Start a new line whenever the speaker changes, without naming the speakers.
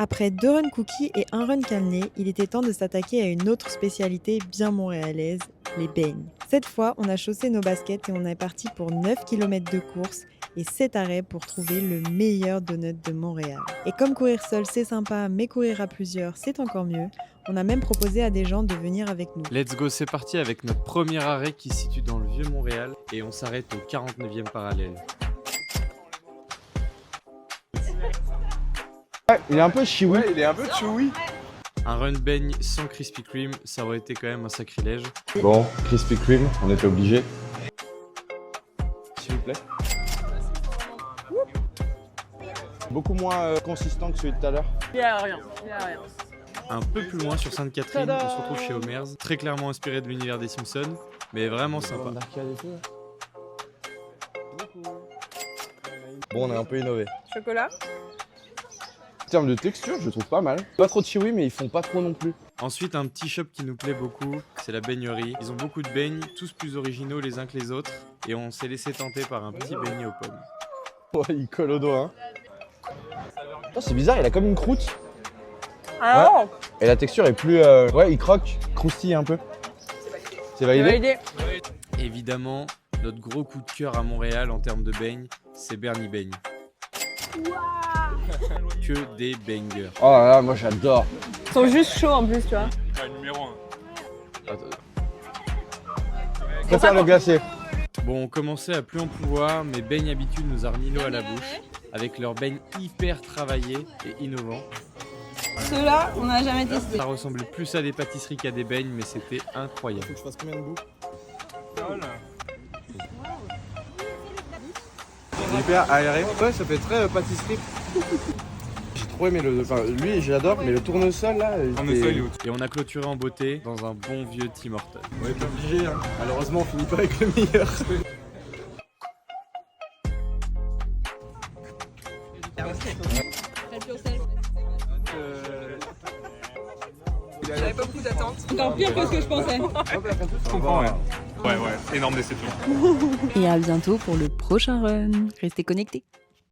Après 2 runs cookies et 1 run cannelé, il était temps de s'attaquer à une autre spécialité bien montréalaise, les beignes. Cette fois, on a chaussé nos baskets et on est parti pour 9 km de course et 7 arrêts pour trouver le meilleur donut de Montréal. Et comme courir seul c'est sympa, mais courir à plusieurs c'est encore mieux, on a même proposé à des gens de venir avec nous.
Let's go, c'est parti avec notre premier arrêt qui se situe dans le vieux Montréal et on s'arrête au 49e parallèle.
Ouais, il est un peu chewy.
Ouais, il est un peu chewy.
Un run beigne sans Krispy Kreme, ça aurait été quand même un sacrilège.
Bon, Krispy Kreme, on était obligé. S'il vous plaît. Beaucoup moins consistant que celui de tout à l'heure.
Il y a rien.
Un peu plus loin sur Sainte-Catherine, on se retrouve chez Homer's, très clairement inspiré de l'univers des Simpsons, mais vraiment sympa.
Bon, on a un peu innové.
Chocolat.
En termes de texture, je trouve pas mal. Pas trop de chewy, mais ils font pas trop non plus.
Ensuite, un petit shop qui nous plaît beaucoup, c'est la beignerie. Ils ont beaucoup de beignes, tous plus originaux les uns que les autres, et on s'est laissé tenter par un petit beignet aux pommes.
Ouais, il colle au doigt. Hein. Oh, c'est bizarre, il a comme une croûte.
Ah non.
Et la texture est plus... Ouais, il croque, croustille un peu. C'est validé.
Évidemment, notre gros coup de cœur à Montréal en termes de beignes, c'est Bernie Beigne. Que des bangers.
Oh là là, moi j'adore.
Ils sont juste chauds en plus, tu vois.
Numéro 1.
Je préfère le glacé.
Bon, on commençait à plus en pouvoir, mais Beigne Habitude nous a remis l'eau à la bouche, avec leurs beignes hyper travaillés et innovants.
Ceux-là, on n'a jamais testé.
Ça ressemblait plus à des pâtisseries qu'à des beignes, mais c'était incroyable.
Faut que je fasse combien de bouts? Hyper aéré. Ouais, ça fait très pâtisserie. J'ai trop aimé le... Enfin, lui, j'adore, mais le tournesol, là...
Et on a clôturé en beauté dans un bon vieux Tim Hortons.
On est obligé, hein. Malheureusement, on finit pas avec le meilleur.
J'avais pas beaucoup d'attentes. Encore pire que ce que je pensais.
Je comprends, ouais. Ouais, énorme déception.
Et à bientôt pour le prochain run. Restez connectés.